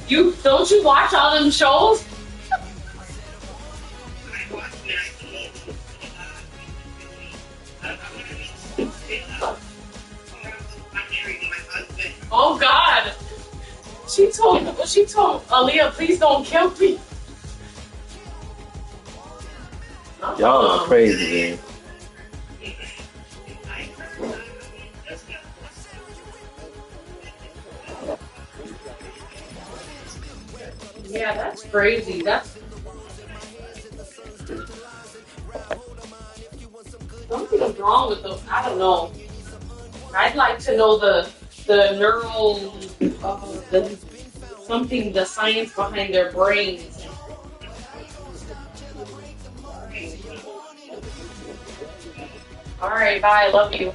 You don't you watch all them shows? Oh God. She told Aaliyah, please don't kill me. Y'all are crazy, man. Yeah, that's crazy. That's something's wrong with them. I don't know. I'd like to know the neural the something the science behind their brains. All right, bye. Love you.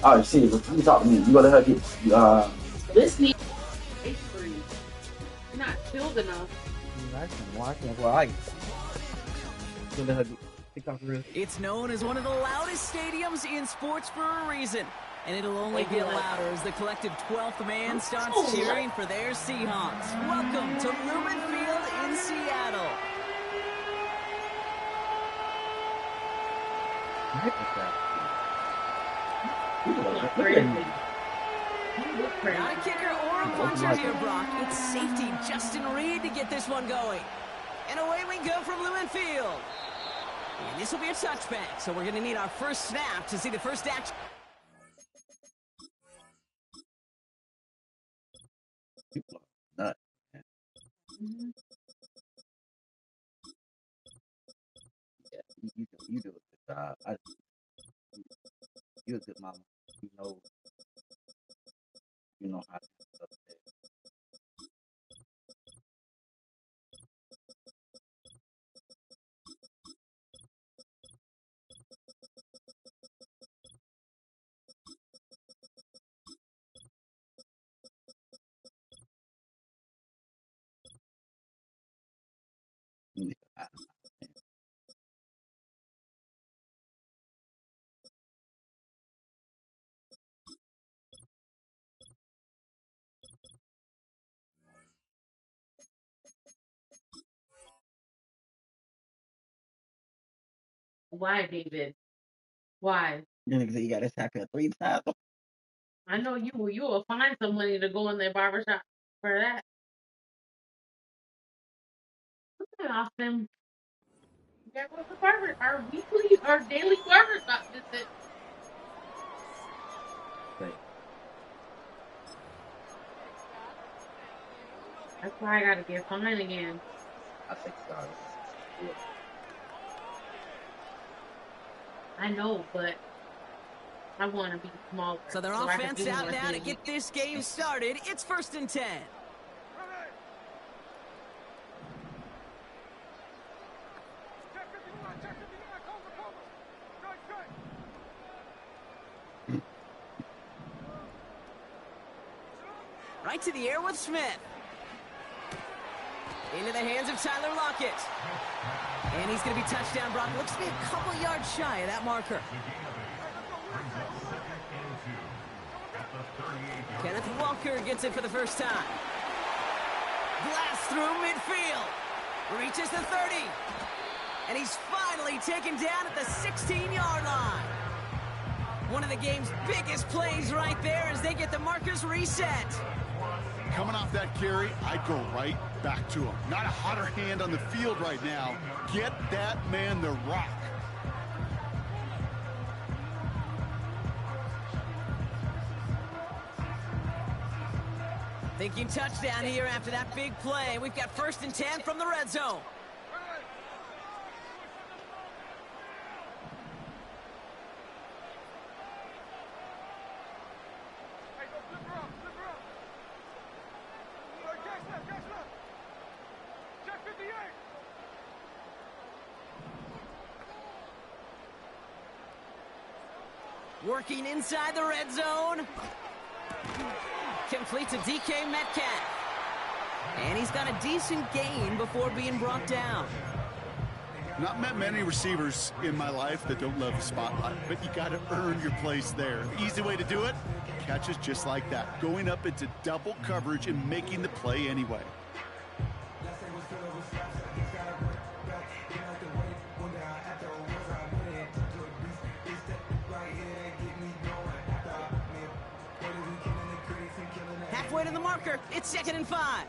Oh, shit, you talk to me. You gonna let her get, Listening. You're not chilled enough. It's known as one of the loudest stadiums in sports for a reason. And it'll only get louder as the collective 12th man starts cheering for their Seahawks. Welcome to Lumen Field in Seattle. Not a kicker or a puncher here, Brock. It's safety Justin Reed to get this one going. And away we go from Lumen Field. And this will be a touchback, so we're going to need our first snap to see the first action. people are nuts. Yeah, you do a good job. You're a good mama. You know how to do stuff. Why, David? Why? You got this haircut 3 times. I know you will find some money to go in their barbershop for that. Look at Austin. That was the barber, our daily barbershop visit. Right. That's why I gotta get fine again. I think sorry. Yeah. I know, but I want to be smaller. So their offense out now to get this game started. It's 1st and 10. Right to the air with Smith. Into the hands of Tyler Lockett. And he's going to be touchdown, Brock. Looks to be a couple yards shy of that marker. Kenneth Walker gets it for the first time. Blast through midfield. Reaches the 30. And he's finally taken down at the 16-yard line. One of the game's biggest plays right there as they get the markers reset. Coming off that carry, I'd go right back to him. Not a hotter hand on the field right now. Get that man the rock. Thinking touchdown here after that big play. We've got 1st and 10 from the red zone. Working inside the red zone. Complete to DK Metcalf. And he's got a decent gain before being brought down. Not met many receivers in my life that don't love the spotlight, but you got to earn your place there. The easy way to do it, catches just like that, going up into double coverage and making the play anyway. Halfway to the marker, it's 2nd and 5.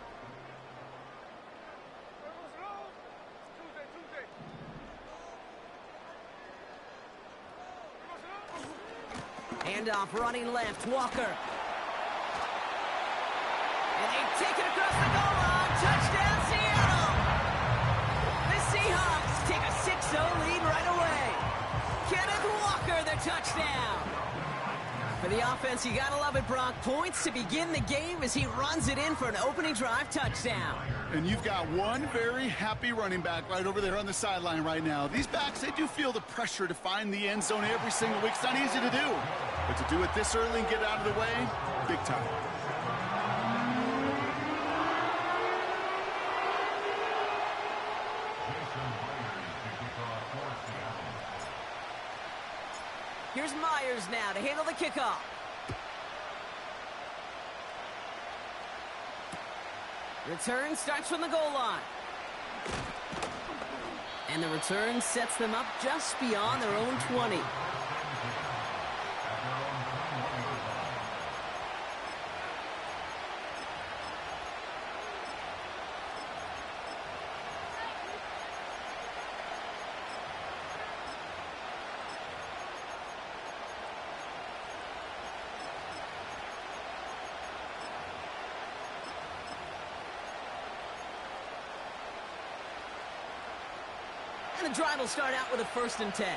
Handoff running left, Walker. And they take it across the goal line. Touchdown, Seattle! The Seahawks take a 6-0 lead right away. Kenneth Walker, the touchdown. For the offense, you gotta love it, Brock. Points to begin the game as he runs it in for an opening drive touchdown. And you've got one very happy running back right over there on the sideline right now. These backs, they do feel the pressure to find the end zone every single week. It's not easy to do. But to do it this early and get out of the way, big time. Here's Myers now to handle the kickoff. Return starts from the goal line. And the return sets them up just beyond their own 20. And the drive will start out with a 1st and 10.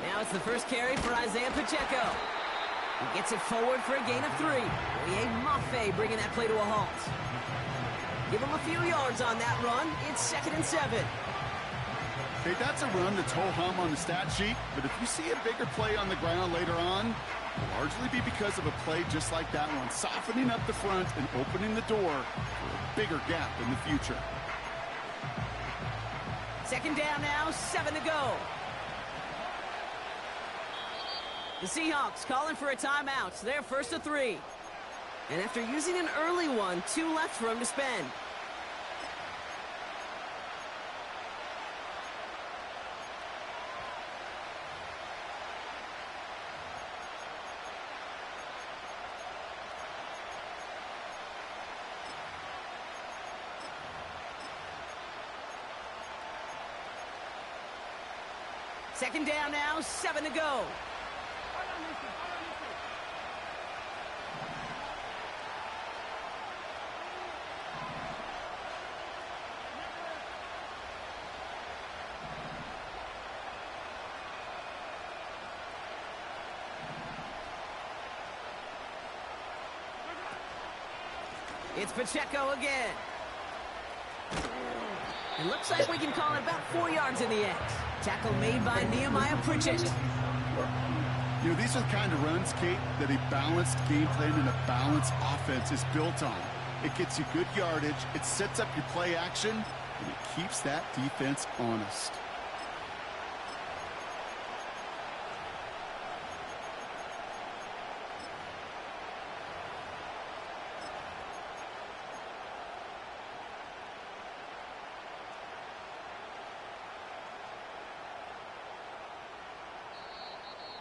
Now it's the first carry for Isaiah Pacheco. He gets it forward for a gain of 3. Oye Mafe bringing that play to a halt. Give him a few yards on that run. It's 2nd and 7. Hey, that's a run that's ho-hum on the stat sheet, but if you see a bigger play on the ground later on, it'll largely be because of a play just like that one, softening up the front and opening the door for a bigger gap in the future. 2nd down now, 7 to go. The Seahawks calling for a timeout. They're 1st to 3. And after using an early one, 2 left for him to spend. Second down now, 7 to go. It's Pacheco again. It looks like we can call it about 4 yards in the end. Tackle made by Nehemiah Pritchett. You know, these are the kind of runs, Kate, that a balanced game plan and a balanced offense is built on. It gets you good yardage, it sets up your play action, and it keeps that defense honest.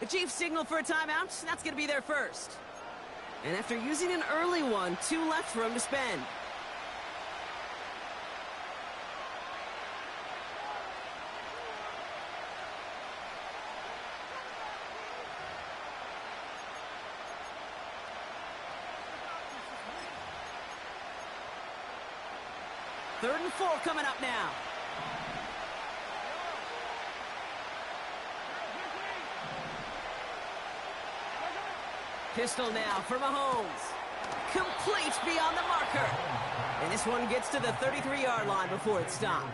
The Chiefs signal for a timeout. That's going to be their first. And after using an early one, 2 left for him to spend. Third and 4 coming up now. Pistol now for Mahomes. Complete beyond the marker. And this one gets to the 33-yard line before it's stopped.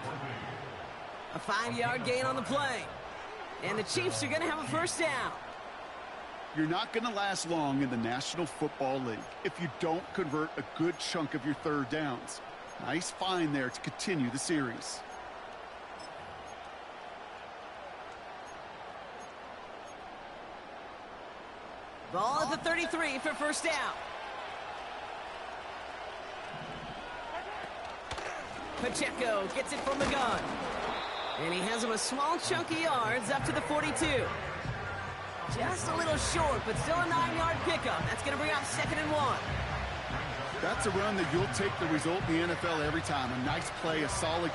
A 5-yard gain on the play. And the Chiefs are going to have a first down. You're not going to last long in the National Football League if you don't convert a good chunk of your third downs. Nice find there to continue the series. Ball at the 33 for first down. Pacheco gets it from the gun. And he has him a small chunk of yards up to the 42. Just a little short, but still a 9-yard pickup. That's going to bring up 2nd and 1. That's a run that you'll take the result in the NFL every time. A nice play, a solid...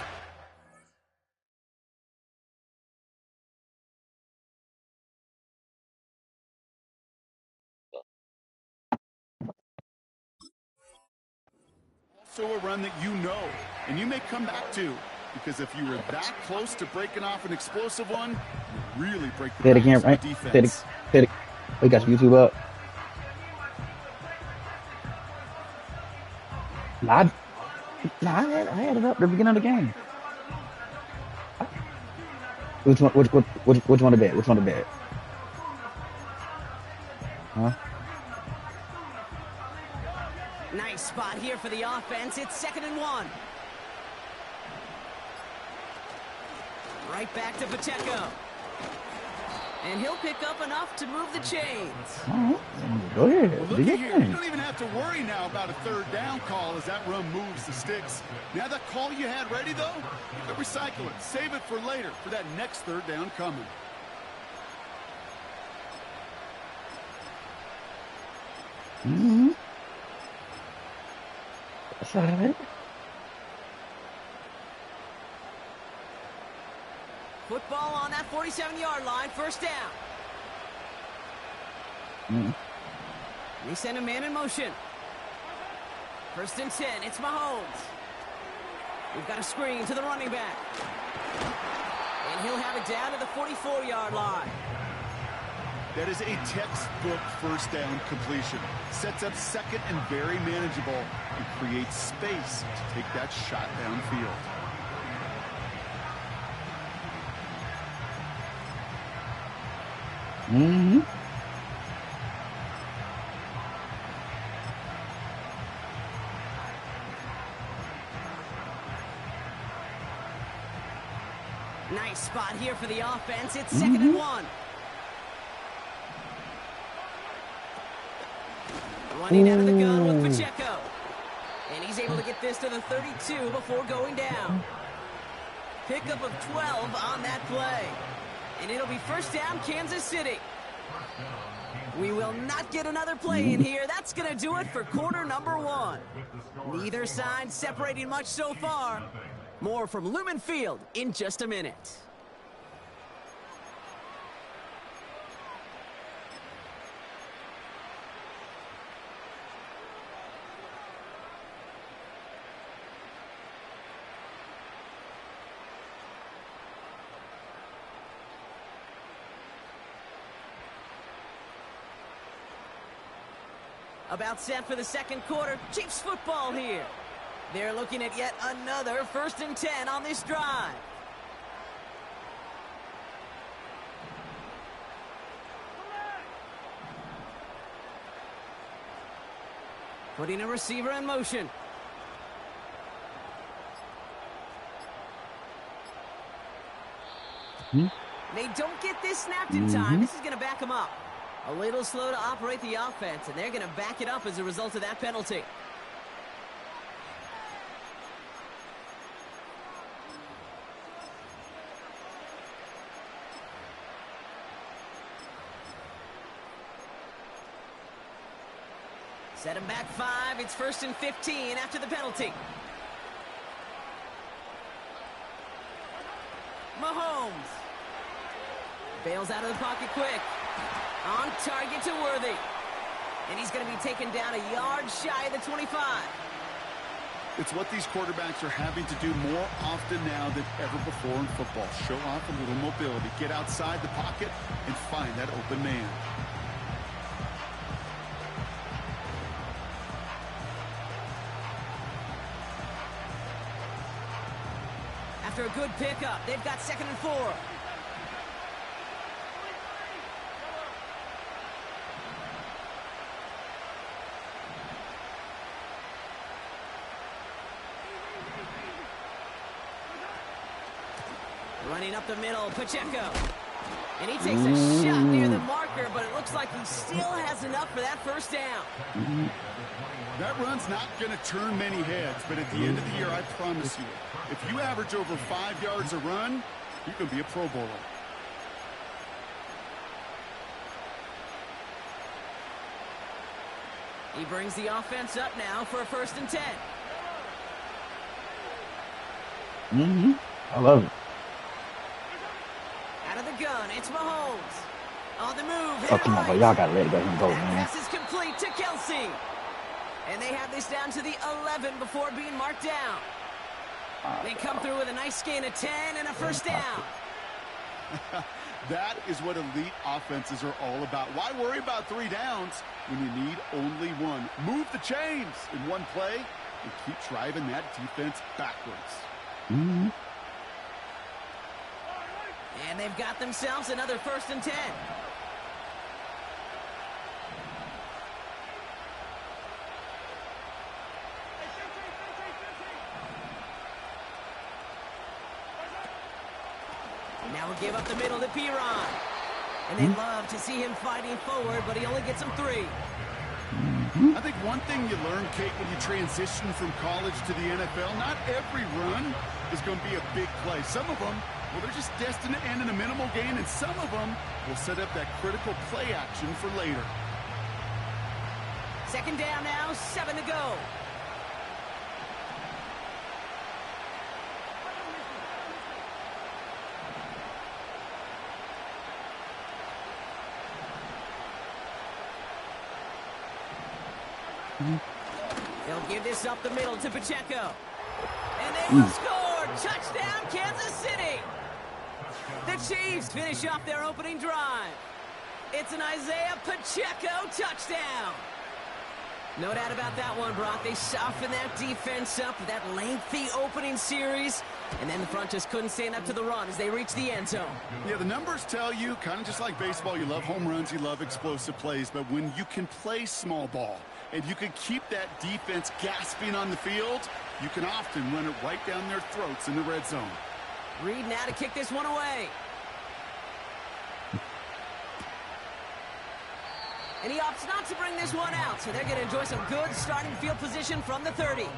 Also a run that you know, and you may come back to, because if you were that close to breaking off an explosive one, you really break the Say it again, balance right? of the defense. Say it. We got your YouTube up. I had it up at the beginning of the game. Which one to bet? Which one to bet? Huh? Nice spot here for the offense. It's 2nd and 1. Right back to Pacheco. And he'll pick up enough to move the chains. All right. Go ahead. Well, look at here. You don't even have to worry now about a third down call as that run moves the sticks. Now that call you had ready, though, you can recycle it. Save it for later for that next third down coming. Mm-hmm. That's all right. Football on that 47-yard line, first down. They send a man in motion. 1st and 10, it's Mahomes. We've got a screen to the running back. And he'll have it down to the 44-yard line. That is a textbook first down completion. Sets up 2nd and very manageable and creates space to take that shot downfield. Mm-hmm. Nice spot here for the offense. It's 2nd and 1. Running out of the gun with Pacheco. And he's able to get this to the 32 before going down. Pickup of 12 on that play. And it'll be first down, Kansas City. We will not get another play in here. That's going to do it for quarter number 1. Neither side separating much so far. More from Lumen Field in just a minute. About set for the second quarter. Chiefs football here. They're looking at yet another 1st and 10 on this drive. Putting a receiver in motion. They don't get this snapped in time. This is going to back them up. A little slow to operate the offense, and they're going to back it up as a result of that penalty. Set him back 5. It's 1st and 15 after the penalty. Mahomes bails out of the pocket quick. On target to Worthy. And he's going to be taken down a yard shy of the 25. It's what these quarterbacks are having to do more often now than ever before in football. Show off a little mobility. Get outside the pocket and find that open man. After a good pickup, they've got 2nd and 4. Running up the middle, Pacheco. And he takes a shot near the marker, but it looks like he still has enough for that first down. That run's not going to turn many heads, but at the end of the year, I promise you, if you average over 5 yards a run, you're going to be a Pro Bowler. He brings the offense up now for a 1st and 10. I love it. Out of the gun, it's Mahomes. On the move, Oh, come on, but y'all gotta let him go, that man. pass is complete to Kelsey. And they have this down to the 11 before being marked down. They come through with a nice gain of 10 and a 1st down. That is what elite offenses are all about. Why worry about 3 downs when you need only 1? Move the chains in one play and keep driving that defense backwards. And they've got themselves another 1st and 10. Now we'll give up the middle to Piron. And they love to see him fighting forward, but he only gets them 3. I think one thing you learn, Kate, when you transition from college to the NFL, not every run is going to be a big play. Some of them, well, they're just destined to end in a minimal gain, and some of them will set up that critical play action for later. 2nd down now, 7 to go. They'll give this up the middle to Pacheco. And they will score! Touchdown, Kansas City! The Chiefs finish off their opening drive. It's an Isaiah Pacheco touchdown. No doubt about that one, Brock. They softened that defense up with that lengthy opening series, and then the front just couldn't stand up to the run as they reached the end zone. Yeah, the numbers tell you, kind of just like baseball, you love home runs, you love explosive plays, but when you can play small ball and you can keep that defense gasping on the field, you can often run it right down their throats in the red zone. Reed now to kick this one away. And he opts not to bring this one out, so they're going to enjoy some good starting field position from the 30.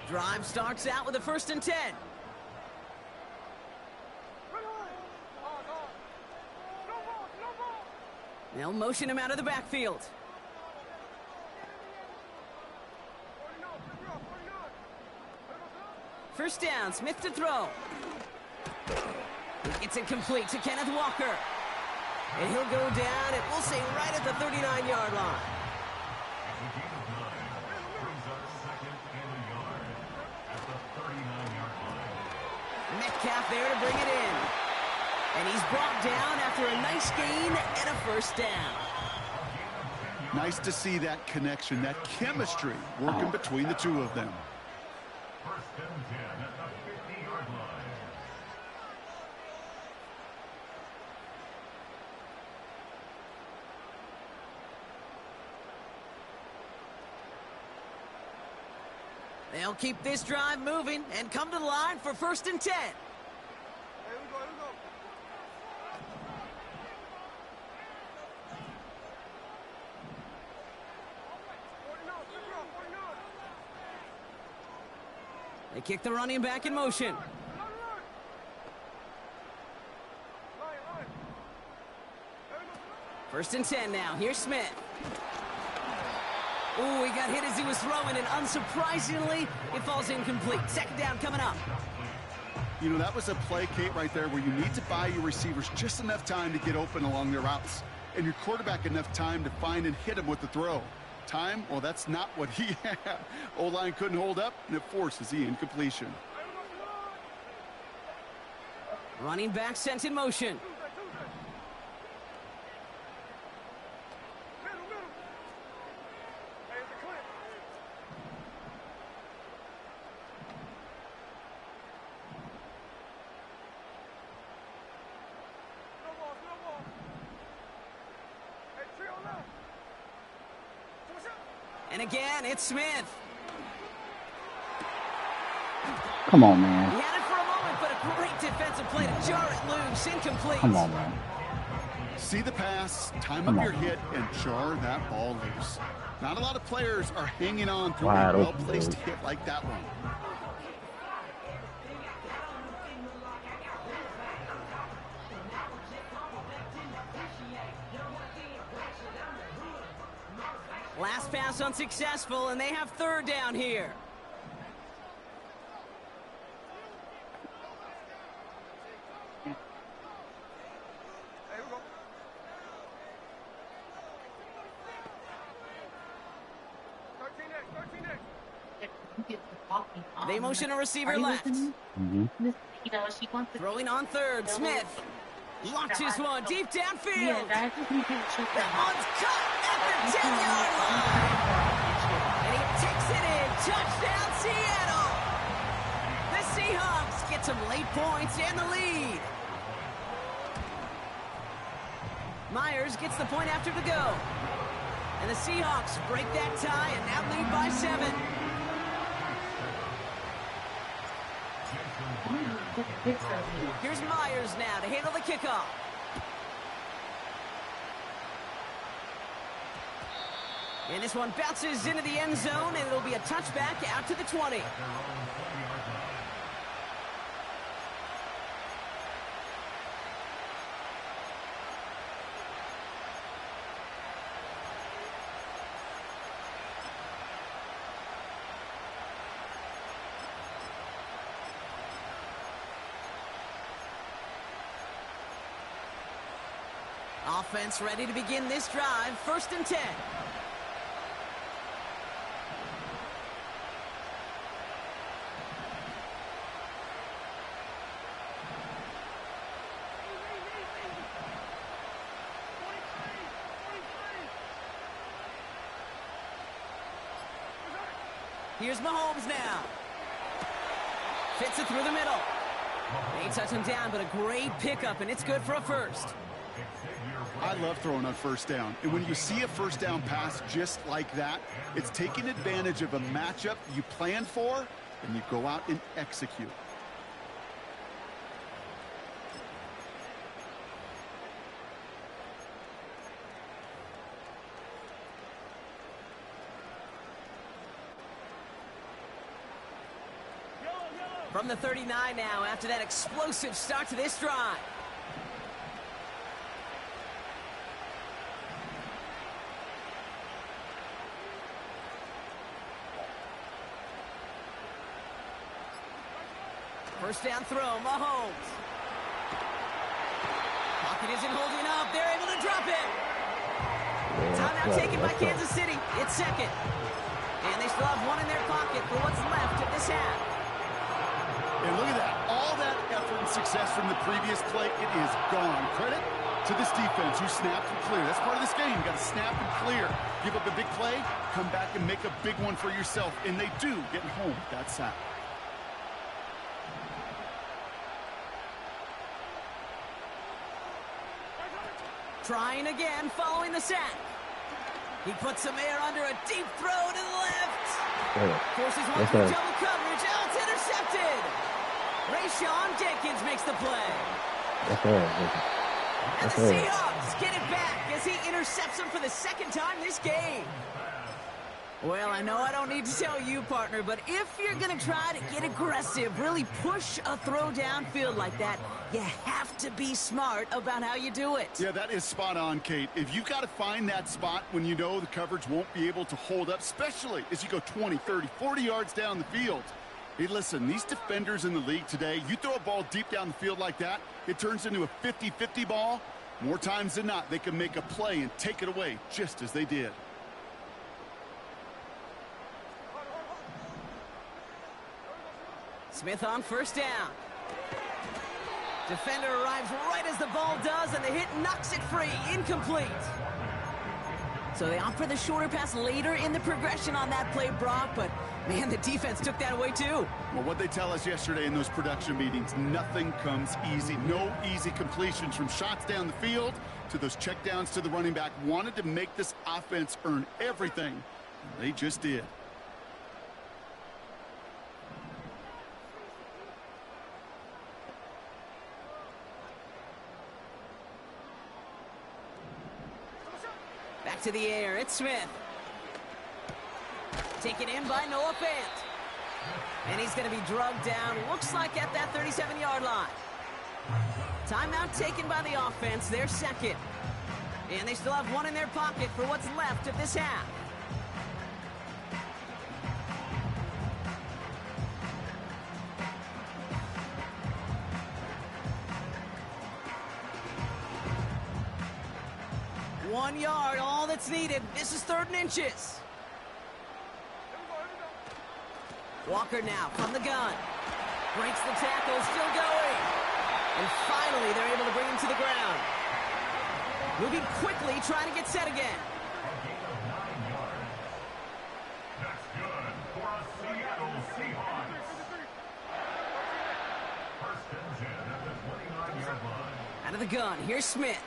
Drive starts out with a 1st and 10. They'll motion him out of the backfield. First down, Smith to throw. It's incomplete to Kenneth Walker. And he'll go down, and we'll say right at the 39-yard line. Metcalf there to bring it in. And he's brought down after a nice gain and a 1st down. Nice to see that connection, that chemistry working between the two of them. They'll keep this drive moving and come to the line for 1st and 10. They kick the running back in motion. First and 10 now. Here's Smith. Ooh, he got hit as he was throwing, and unsurprisingly, it falls incomplete. 2nd down coming up. You know, that was a play, Kate, right there where you need to buy your receivers just enough time to get open along their routes, and your quarterback enough time to find and hit him with the throw. Time, well, that's not what he had. O-line couldn't hold up, and it forces the incompletion. Running back sent in motion. And again, it's Smith. Come on, man. He had it for a moment, but a great defensive play to jar it loose. Incomplete. Come on, man. See the pass, time up your hit, and jar that ball loose. Not a lot of players are hanging on through a well-placed hit like that one. Last pass unsuccessful, and they have third down here. They motion a receiver left. Throwing on third, Smith. Launches one deep downfield. That one's caught at the 10-yard line. And he takes it in. Touchdown, Seattle. The Seahawks get some late points and the lead. Myers gets the point after the go. And the Seahawks break that tie and now lead by 7. Here's Myers now to handle the kickoff. And this one bounces into the end zone, and it'll be a touchback out to the 20. Offense ready to begin this drive. 1st and 10. Here's Mahomes now. Fits it through the middle. They touch him down, but a great pickup, and it's good for a first. I love throwing on first down. And when you see a first down pass just like that, it's taking advantage of a matchup you planned for, and you go out and execute. From the 39 now, after that explosive start to this drive. First down throw, Mahomes. Pocket isn't holding up. They're able to drop it. Timeout taken by Kansas City. It's 2nd. And they still have one in their pocket for what's left of this half. And look at that. All that effort and success from the previous play, it is gone. Credit to this defense who snapped and clear. That's part of this game. You got to snap and clear. Give up a big play, come back and make a big one for yourself. And they do, getting home with that sack. Trying again, following the sack. He puts some air under a deep throw to the left. Forces one through double coverage. Oh, it's intercepted. Rayshawn Jenkins makes the play. And the Seahawks get it back as he intercepts him for the 2nd time this game. Well, I know I don't need to tell you, partner, but if you're going to try to get aggressive, really push a throw downfield like that, you have to be smart about how you do it. Yeah, that is spot on, Kate. If you've got to find that spot when you know the coverage won't be able to hold up, especially as you go 20, 30, 40 yards down the field. Hey, listen, these defenders in the league today, you throw a ball deep down the field like that, it turns into a 50-50 ball. More times than not, they can make a play and take it away, just as they did. Smith on first down. Defender arrives right as the ball does, and the hit knocks it free. Incomplete. So they opt for the shorter pass later in the progression on that play, Brock, but man, the defense took that away too. Well, what they tell us yesterday in those production meetings, nothing comes easy. No easy completions from shots down the field to those checkdowns to the running back. Wanted to make this offense earn everything. They just did. Back to the air, it's Smith. Taken in by Noah Fant. And he's going to be drugged down, looks like at that 37-yard line. Timeout taken by the offense, their second. And they still have one in their pocket for what's left of this half. One yard, all that's needed. This is 3rd and inches. Walker now from the gun. Breaks the tackle, still going. And finally, they're able to bring him to the ground. Moving quickly, trying to get set again. That's good for a Seattle Seahawks. 1st and 10 at the 29-yard line. Out of the gun, here's Smith.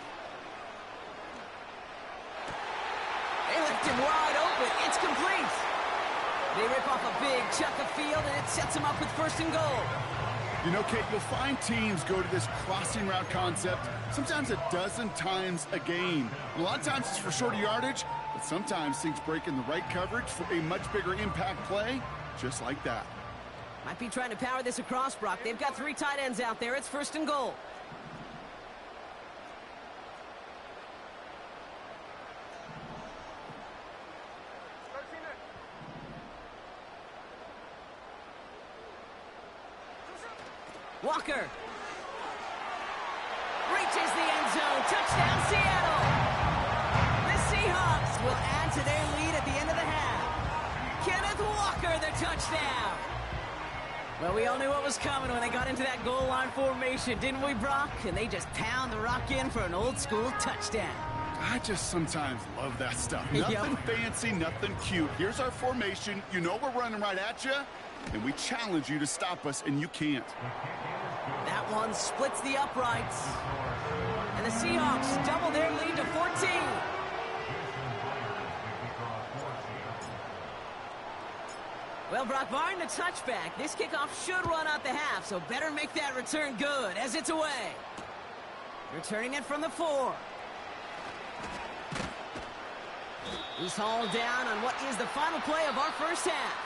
They left him wide open. It's complete. They rip off a big chunk of field, and it sets them up with 1st and goal. You know, Kate, you'll find teams go to this crossing route concept sometimes a dozen times a game. And a lot of times it's for shorter yardage, but sometimes things break in the right coverage for a much bigger impact play, just like that. Might be trying to power this across, Brock. They've got 3 tight ends out there. It's 1st and goal. Walker reaches the end zone. Touchdown, Seattle. The Seahawks will add to their lead at the end of the half. Kenneth Walker, the touchdown. Well, we all knew what was coming when they got into that goal line formation, didn't we, Brock? And they just pound the rock in for an old-school touchdown. I just sometimes love that stuff. Nothing fancy, nothing cute. Here's our formation. You know we're running right at you, and we challenge you to stop us, and you can't. That one splits the uprights. And the Seahawks double their lead to 14. Well, Brock, barring the touchback, this kickoff should run out the half, so better make that return good as it's away. Returning it from the 4. He's hauled down on what is the final play of our first half.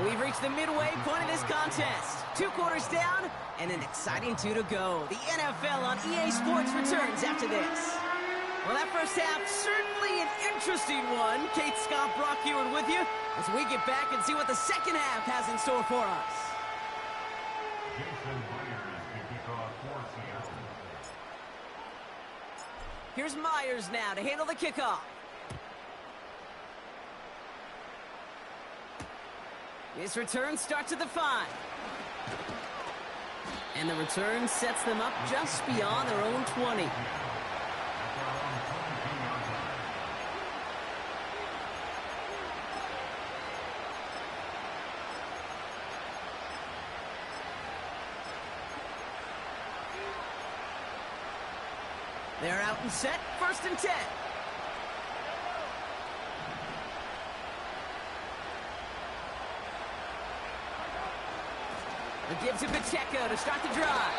We've reached the midway point of this contest. 2 quarters down and an exciting 2 to go. The NFL on EA Sports returns after this. Well, that first half, certainly an interesting one. Kate, Scott, Brock Ewart with you as we get back and see what the second half has in store for us. Jason Myers to kick off for Seattle. Here's Myers now to handle the kickoff. This return starts at the 5. And the return sets them up just beyond their own 20. They're out and set, 1st and 10. The give to Pacheco to start the drive.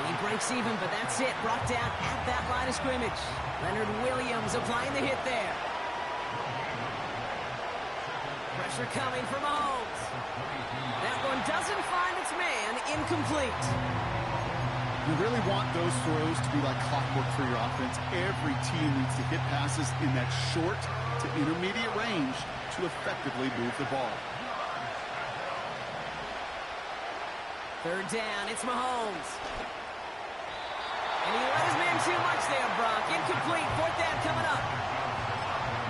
He breaks even, but that's it. Brought down at that line of scrimmage. Leonard Williams applying the hit there. Pressure coming from Mahomes. That one doesn't find its man. Incomplete. You really want those throws to be like clockwork for your offense. Every team needs to hit passes in that short to intermediate range to effectively move the ball. 3rd down, it's Mahomes. And he let his man too much there, Brock. Incomplete, 4th down coming up.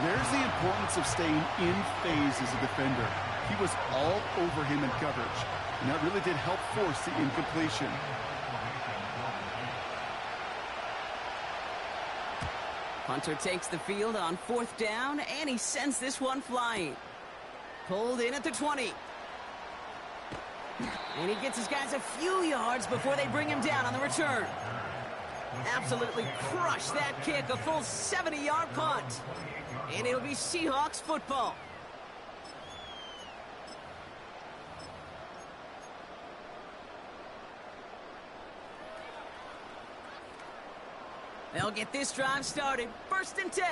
There's the importance of staying in phase as a defender. He was all over him in coverage, and that really did help force the incompletion. Hunter takes the field on 4th down, and he sends this one flying. Pulled in at the 20. And he gets his guys a few yards before they bring him down on the return. Absolutely crushed that kick, a full 70-yard punt. And it'll be Seahawks football. They'll get this drive started. 1st and 10.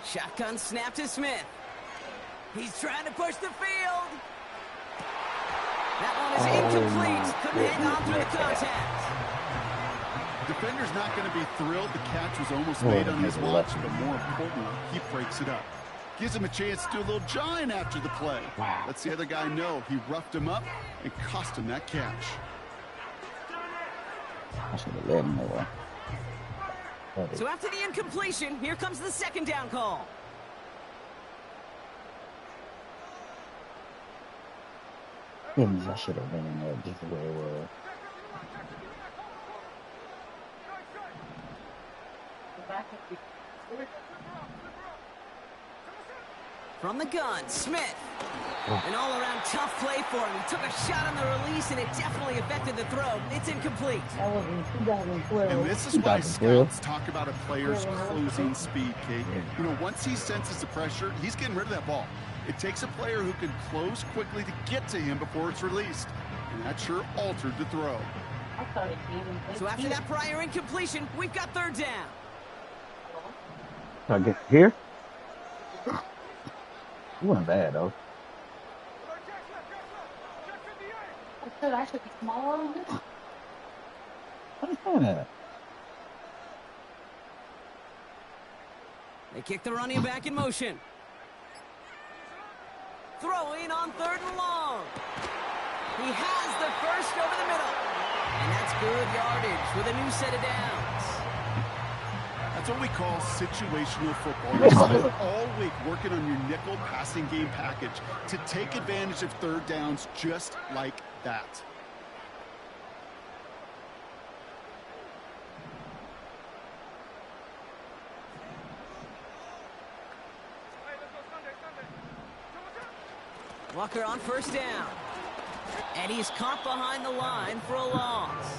Shotgun snap to Smith. He's trying to push the field. That one is incomplete. Couldn't hang on through the contact. Defender's not going to be thrilled. The catch was almost made on his watch, but more importantly, he breaks it up. Gives him a chance to do a little giant after the play. Lets the other guy know he roughed him up and cost him that catch. I should have let him know. So after the incompletion, here comes the 2nd down call. I should have been in there just the way it was. From the gun, Smith. An all-around tough play for him. He took a shot on the release, and it definitely affected the throw. It's incomplete. That was in 2012. And this is why scouts talk about a player's closing speed, Kate. You know, once he senses the pressure, he's getting rid of that ball. It takes a player who can close quickly to get to him before it's released. And that sure altered the throw. I thought it even. So after that prior incompletion, we've got 3rd down. I get here. It wasn't bad though. I said I should be smaller on this. I understand that. They kick the running back in motion. Throwing on 3rd and long. He has the first over the middle. And that's good yardage with a new set of downs. That's what we call situational football. You spend all week working on your nickel passing game package to take advantage of 3rd downs just like that. Walker on 1st down. And he's caught behind the line for a loss.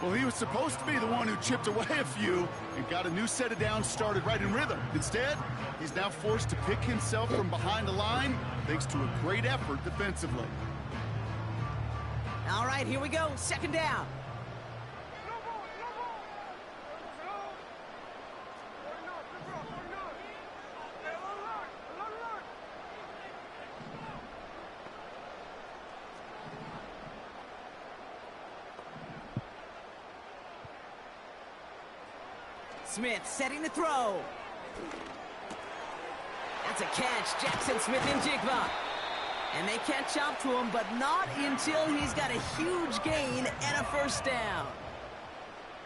Well, he was supposed to be the one who chipped away a few and got a new set of downs started right in rhythm. Instead, he's now forced to pick himself from behind the line thanks to a great effort defensively. All right, here we go. 2nd down. Smith setting the throw. That's a catch. Jackson Smith-Njigba. And they catch up to him, but not until he's got a huge gain and a 1st down.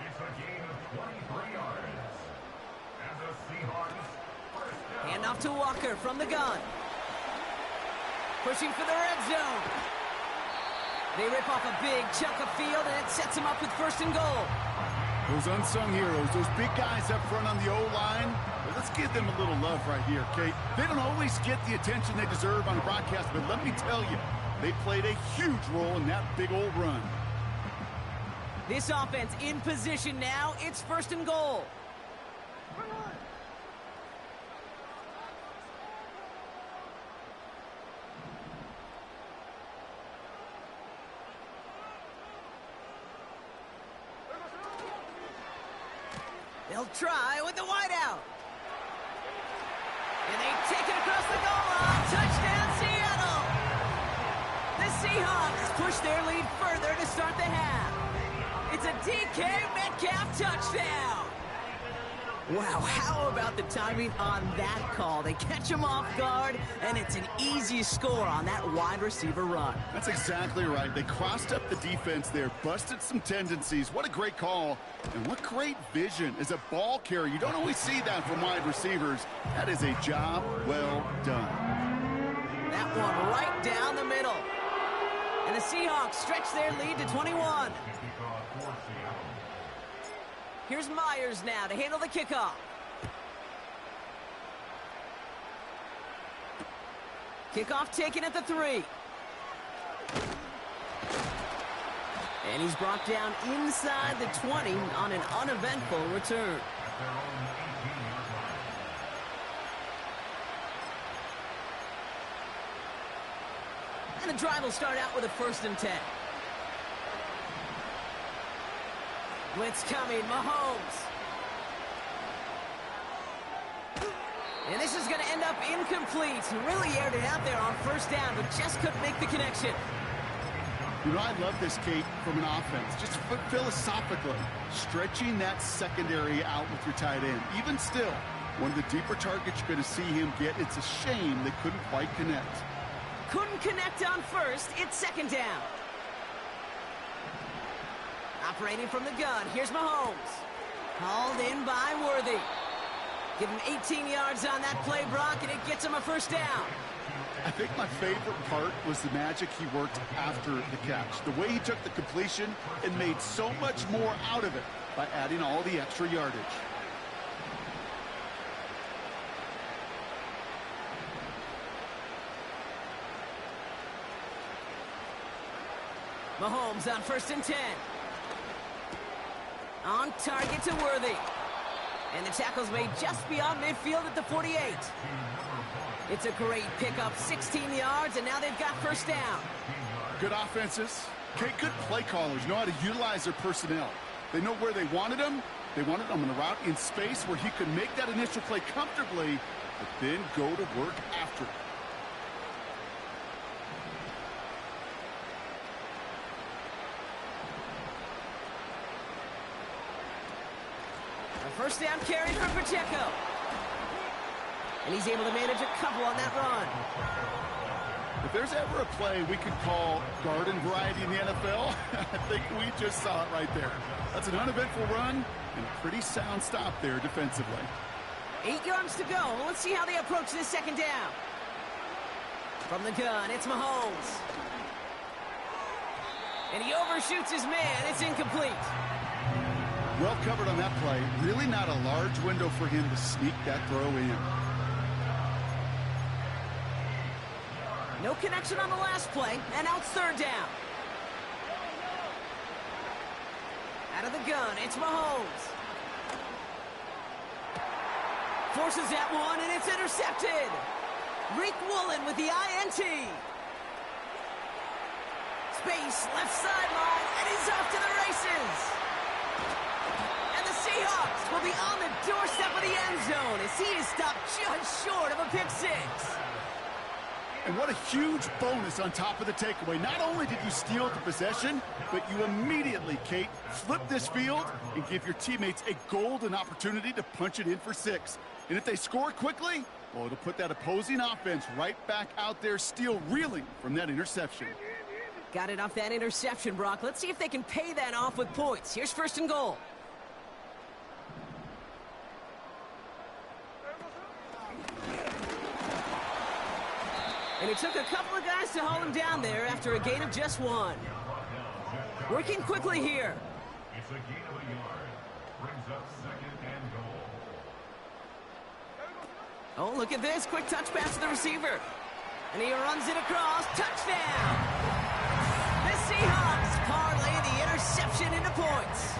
It's a gain of 23 yards. And the Seahawks first down. Hand off to Walker from the gun. Pushing for the red zone. They rip off a big chunk of field, and it sets him up with 1st and goal. Those unsung heroes, those big guys up front on the O-line, well, let's give them a little love right here, Kate. They don't always get the attention they deserve on a broadcast, but let me tell you, they played a huge role in that big old run. This offense in position now. It's 1st and goal. They'll try with the wideout. And they take it across the goal line. Touchdown, Seattle. The Seahawks push their lead further to start the half. It's a DK Metcalf touchdown. Wow, how about the timing on that call? They catch him off guard, and it's an easy score on that wide receiver run. That's exactly right. They crossed up the defense there, busted some tendencies. What a great call, and what great vision as a ball carrier. You don't always see that from wide receivers. That is a job well done. That one right down the middle. And the Seahawks stretch their lead to 21. Here's Myers now to handle the kickoff. Kickoff taken at the 3. And he's brought down inside the 20 on an uneventful return. And the drive will start out with a 1st and 10. Blitz coming, Mahomes. And this is going to end up incomplete. He really aired it out there on 1st down, but just couldn't make the connection. You know, I love this, Kate, from an offense. Just philosophically, stretching that secondary out with your tight end. Even still, one of the deeper targets you're going to see him get. It's a shame they couldn't quite connect. Couldn't connect on 1st. It's 2nd down. Operating from the gun, here's Mahomes. Called in by Worthy. Give him 18 yards on that play, Brock, and it gets him a 1st down. I think my favorite part was the magic he worked after the catch. The way he took the completion and made so much more out of it by adding all the extra yardage. Mahomes on 1st and 10. On target to Worthy. And the tackle's made just beyond midfield at the 48. It's a great pickup, 16 yards, and now they've got 1st down. Good offenses. Okay, good play callers know how to utilize their personnel. They know where they wanted them. They wanted them on a route in space where he could make that initial play comfortably, but then go to work after it. A 1st down carry for Pacheco. And he's able to manage a couple on that run. If there's ever a play we could call garden variety in the NFL, I think we just saw it right there. That's an uneventful run and a pretty sound stop there defensively. 8 yards to go. Let's see how they approach this 2nd down. From the gun, it's Mahomes. And he overshoots his man. It's incomplete. Well covered on that play. Really not a large window for him to sneak that throw in. No connection on the last play, and now it's 3rd down. Out of the gun, it's Mahomes. Forces that one, and it's intercepted. Rick Woolen with the INT. Space, left sideline, and he's off to the races. And the Seahawks will be on the doorstep of the end zone as he is stopped just short of a pick 6. And what a huge bonus on top of the takeaway. Not only did you steal the possession, but you immediately, Kate, flip this field and give your teammates a golden opportunity to punch it in for 6. And if they score quickly, well, it'll put that opposing offense right back out there still reeling from that interception. Got it off that interception, Brock. Let's see if they can pay that off with points. Here's 1st and goal. And it took a couple of guys to hold him down there after a gain of just 1. Working quickly here. It's a gain of a yard. Brings up 2nd and goal. Oh, look at this. Quick touch pass to the receiver. And he runs it across. Touchdown! The Seahawks parlay the interception into points.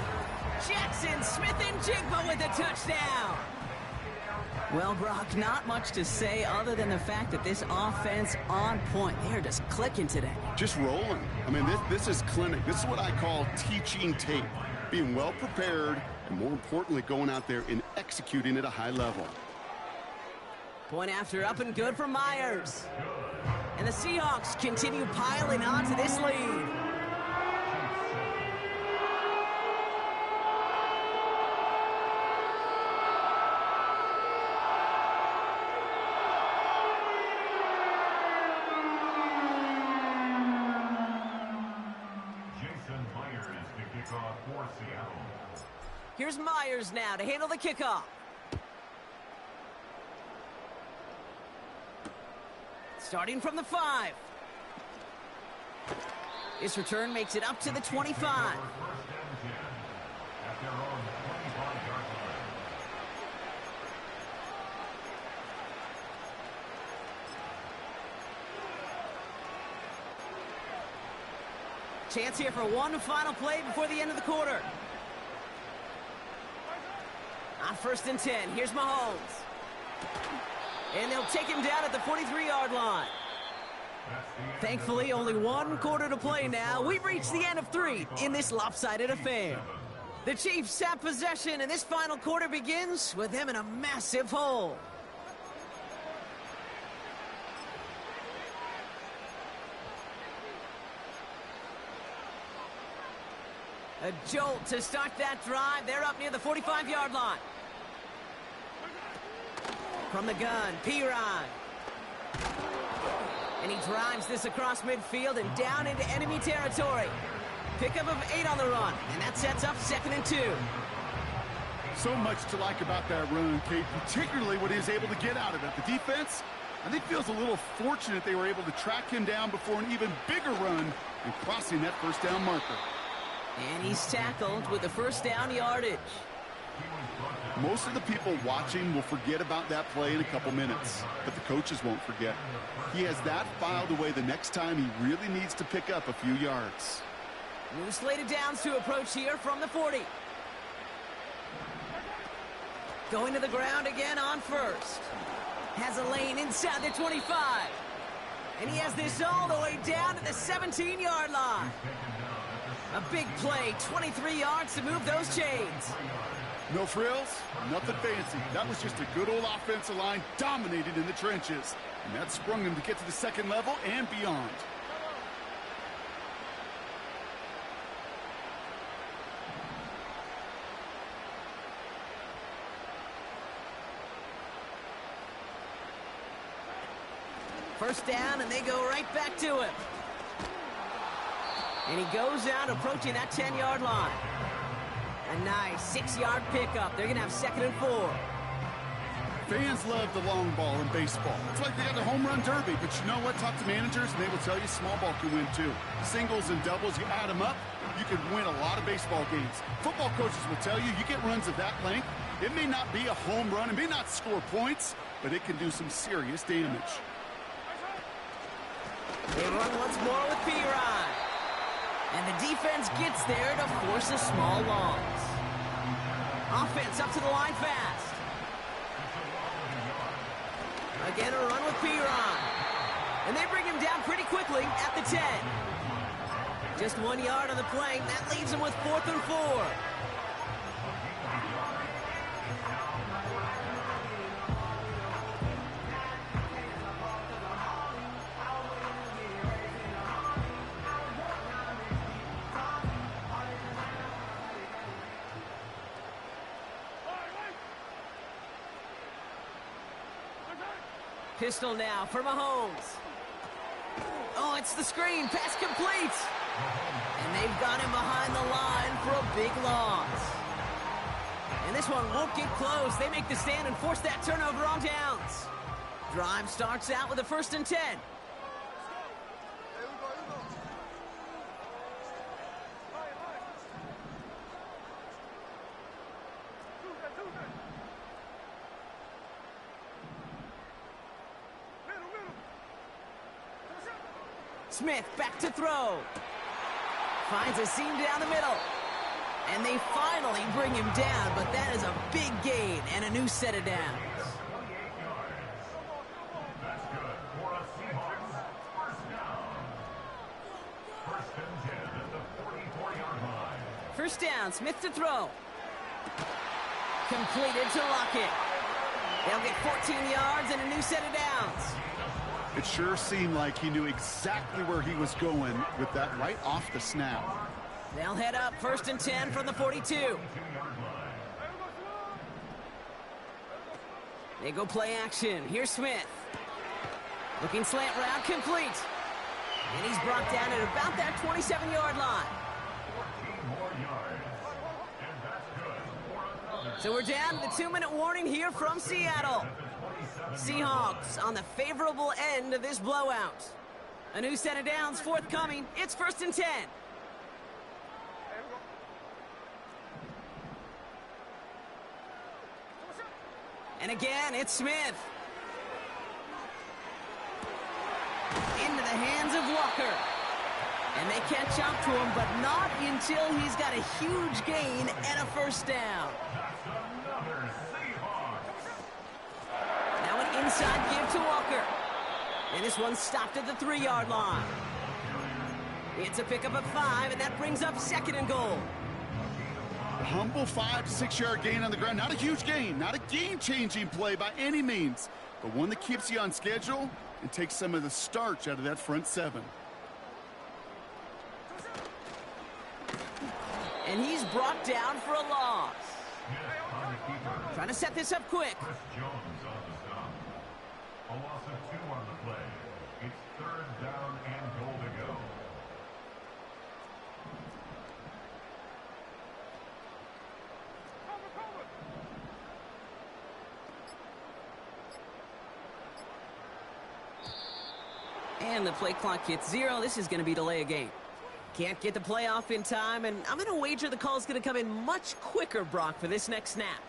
Jackson Smith-Njigba with a touchdown. Well, Brock, not much to say other than the fact that this offense on point. They're just clicking today. Just rolling. I mean, this is clinic. This is what I call teaching tape. Being well prepared, and more importantly, going out there and executing at a high level. Point after up and good for Myers. And the Seahawks continue piling on to this lead. For Seattle. Here's Myers now to handle the kickoff. Starting from the 5. His return makes it up to the 25. At their own 25. Chance here for one final play before the end of the quarter. On 1st and 10, here's Mahomes. And they'll take him down at the 43-yard line. Thankfully, only one quarter to play now. We've reached the end of 3 in this lopsided affair. The Chiefs have possession, and this final quarter begins with them in a massive hole. A jolt to start that drive. They're up near the 45-yard line. From the gun, Piron. And he drives this across midfield and down into enemy territory. Pickup of 8 on the run, and that sets up 2nd and 2. So much to like about that run, Kate, particularly what he was able to get out of it. The defense, I think, feels a little fortunate they were able to track him down before an even bigger run and crossing that first down marker. And he's tackled with the first down yardage. Most of the people watching will forget about that play in a couple minutes, but the coaches won't forget. He has that filed away the next time he really needs to pick up a few yards. New slated downs to approach here from the 40. Going to the ground again on 1st. Has a lane inside the 25. And he has this all the way down to the 17-yard line. A big play, 23 yards to move those chains. No frills, nothing fancy. That was just a good old offensive line dominated in the trenches. And that sprung him to get to the 2nd level and beyond. First down, and they go right back to him. And he goes out approaching that 10-yard line. A nice 6-yard pickup. They're going to have 2nd and 4. Fans love the long ball in baseball. It's like they got the home run derby, but you know what? Talk to managers, and they will tell you small ball can win too. Singles and doubles, you add them up, you can win a lot of baseball games. Football coaches will tell you, you get runs of that length, it may not be a home run, it may not score points, but it can do some serious damage. They run once more with Piron. And the defense gets there to force a small loss. Offense up to the line fast. Again, a run with Piron. And they bring him down pretty quickly at the 10. Just 1 yard on the play. That leaves him with 4th and 4. Pistol now for Mahomes. Oh, it's the screen. Pass complete. And they've got him behind the line for a big loss. And this one won't get close. They make the stand and force that turnover on downs. Drive starts out with a 1st and 10. Smith back to throw. Finds a seam down the middle. And they finally bring him down, but that is a big gain and a new set of downs. That's good for a Seahawks first down. 1st and 10 at the 44-yard line. First down, Smith to throw. Completed to Lockett. They'll get 14 yards and a new set of downs. It sure seemed like he knew exactly where he was going with that right off the snap. They'll head up 1st and 10 from the 42. They go play action. Here's Smith. Looking slant route, complete. And he's brought down at about that 27-yard line. So we're down to the 2-minute warning here from Seattle. Seahawks on the favorable end of this blowout. A new set of downs forthcoming. It's 1st and 10. And again, it's Smith. Into the hands of Walker. And they catch up to him, but not until he's got a huge gain and a first down. That's another Seahawks. Now an inside give to Walker. And this one stopped at the 3-yard line. It's a pickup of 5, and that brings up 2nd and goal. A humble 5 to 6 yard gain on the ground. Not a huge gain, not a game-changing play by any means, but one that keeps you on schedule and takes some of the starch out of that front 7. And he's brought down for a loss. On the keeper, Trying to set this up quick. Chris Jones on the stop. A loss of 2 on the play. It's 3rd down and goal to go. And the play clock hits 0. This is going to be delay a game. Can't get the play off in time, and I'm going to wager the call is going to come in much quicker, Brock, for this next snap.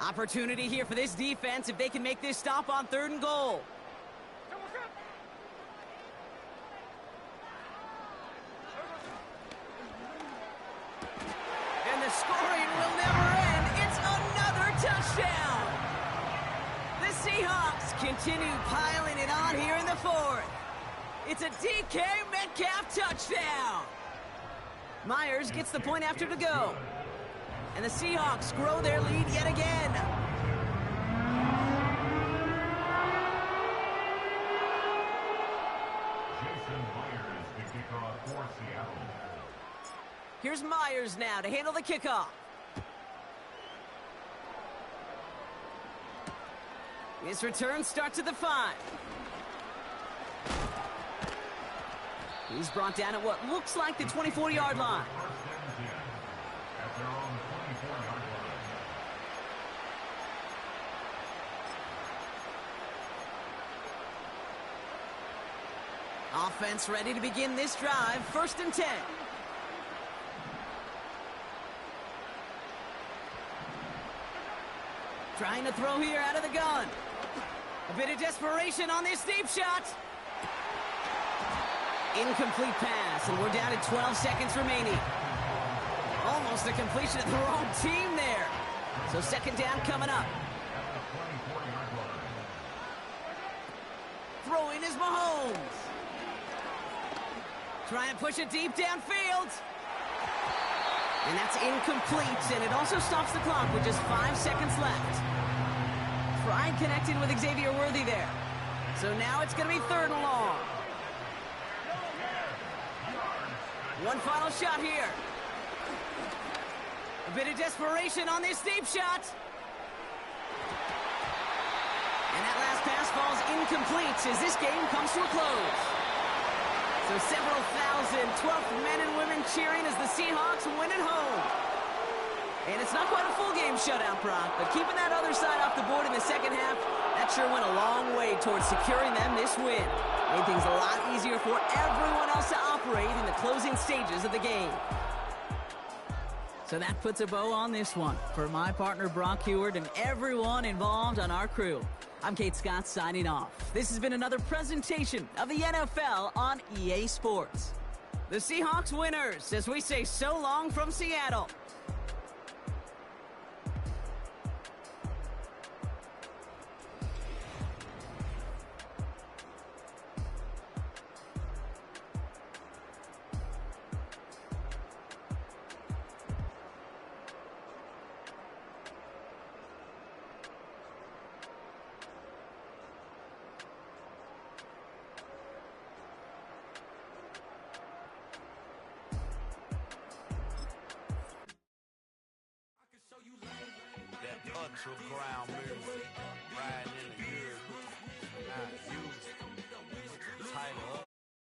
Opportunity here for this defense if they can make this stop on 3rd and goal. And the scoring will never end. It's another touchdown. The Seahawks continue piling it on here in the 4th. It's a DK Metcalf touchdown. Myers gets the point after to go. And the Seahawks grow their lead yet again. Jason Myers to kick off for Seattle. Here's Myers now to handle the kickoff. His return starts at the 5. He's brought down at what looks like the 24-yard line. First and 10 at their own 24-yard line. Offense ready to begin this drive. 1st and 10. Trying to throw here out of the gun. A bit of desperation on this deep shot. Incomplete pass, and we're down to 12 seconds remaining. Almost a completion of the wrong team there. So 2nd down coming up. Throwing is Mahomes. Trying to push it deep downfield. And that's incomplete, and it also stops the clock with just 5 seconds left. Tried connecting with Xavier Worthy there. So now it's going to be 3rd and long. One final shot here. A bit of desperation on this deep shot. And that last pass falls incomplete as this game comes to a close. So several thousand 12th men and women cheering as the Seahawks win at home. And it's not quite a full game shutout, Brock, but keeping that other side off the board in the 2nd half, that sure went a long way towards securing them this win. Made things a lot easier for everyone else to operate in the closing stages of the game. So that puts a bow on this one. For my partner, Brock Huard, and everyone involved on our crew, I'm Kate Scott signing off. This has been another presentation of the NFL on EA Sports. The Seahawks winners, as we say so long from Seattle. That ultra ground music, riding in the year, not used. Title up.